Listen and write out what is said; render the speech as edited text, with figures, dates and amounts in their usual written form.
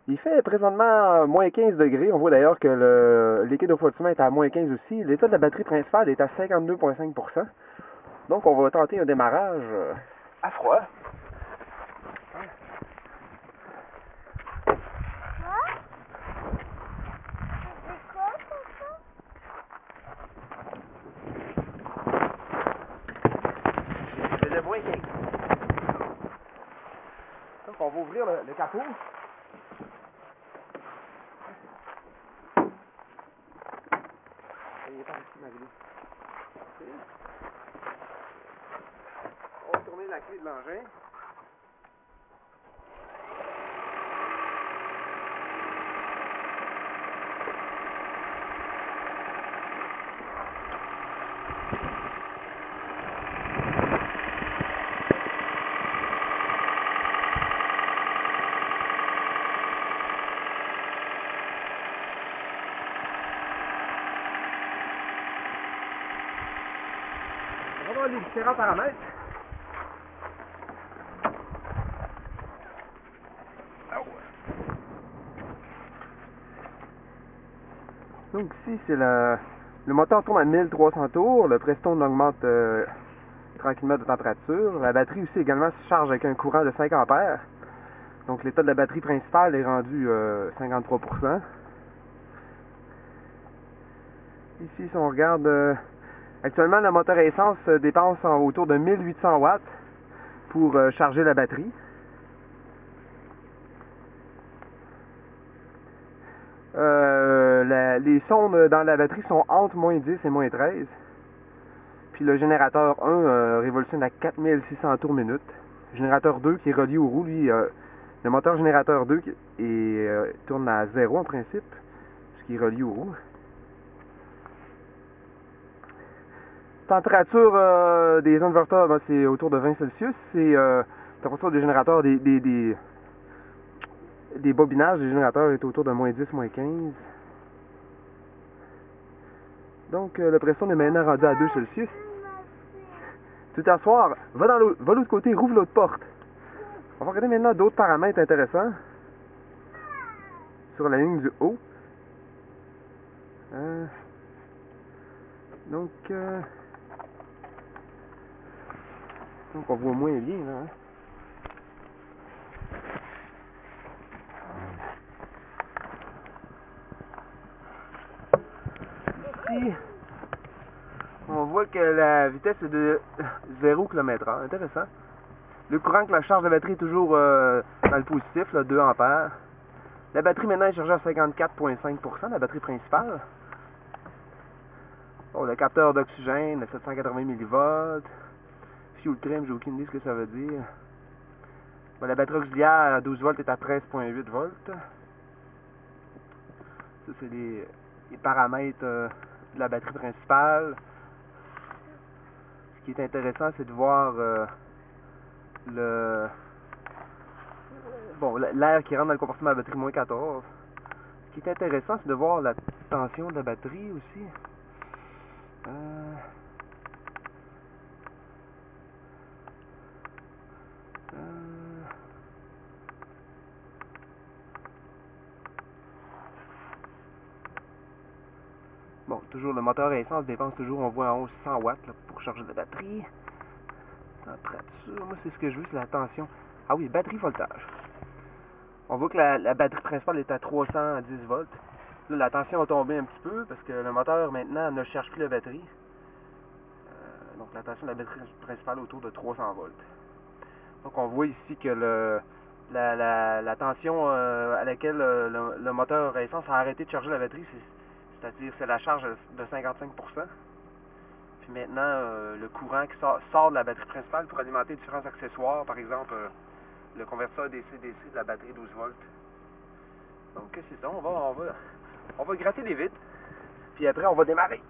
Il fait présentement moins 15 degrés. On voit d'ailleurs que le liquide de refroidissement est à moins 15 aussi. L'état de la batterie principale est à 52,5%. Donc on va tenter un démarrage à froid. Il faisait moins 15. Donc on va ouvrir le capot. Il est par ici, ma glue. On va tourner la clé de l'engin. On va voir les différents paramètres. Donc ici, c'est le moteur tourne à 1300 tours, le Preston augmente tranquillement de température. La batterie aussi également se charge avec un courant de 5 ampères. Donc l'état de la batterie principale est rendu 53%. Ici, si on regarde, actuellement le moteur à essence dépense autour de 1800 watts pour charger la batterie. Les sondes dans la batterie sont entre moins 10 et moins 13. Puis le générateur 1 révolutionne à 4600 tours minute. Le générateur 2 qui est relié aux roues, lui, le moteur générateur 2 tourne à 0 en principe, ce qui est relié aux roues. Température des inverteurs, ben, c'est autour de 20 Celsius. C'est température des générateurs, des bobinages des générateurs est autour de moins 10, moins 15. Donc le pression est maintenant rendu à 2 Celsius. Tu t'asseoir, va de l'autre côté, rouvre l'autre porte. On va regarder maintenant d'autres paramètres intéressants sur la ligne du haut. Donc on voit moins bien là. Ici, on voit que la vitesse est de 0 km/h. Intéressant. Le courant que la charge de batterie est toujours dans le positif, là, 2 ampères. La batterie maintenant est chargée à 54,5%, la batterie principale. Bon, le capteur d'oxygène, 780 mV. Fuel trim, j'ai aucune idée ce que ça veut dire. Bon, la batterie auxiliaire à 12 volts est à 13,8 volts. Ça, c'est les paramètres de la batterie principale. Ce qui est intéressant, c'est de voir l'air qui rentre dans le compartiment de la batterie, moins 14. Ce qui est intéressant, c'est de voir la tension de la batterie aussi. Bon, toujours le moteur à essence dépense toujours, on voit en haut 100 watts là, pour charger la batterie. Température, moi c'est ce que je veux, c'est la tension. Ah oui, batterie voltage. On voit que la batterie principale est à 310 volts. Là, la tension a tombé un petit peu parce que le moteur maintenant ne cherche plus la batterie. Donc la tension de la batterie principale est autour de 300 volts. Donc on voit ici que la tension à laquelle le moteur à essence a arrêté de charger la batterie, c'est-à-dire c'est la charge de 55%. Puis maintenant, le courant qui sort de la batterie principale pour alimenter différents accessoires, par exemple le convertisseur DC-DC de la batterie 12 volts. Donc c'est ça, on va gratter les vitres, puis après on va démarrer.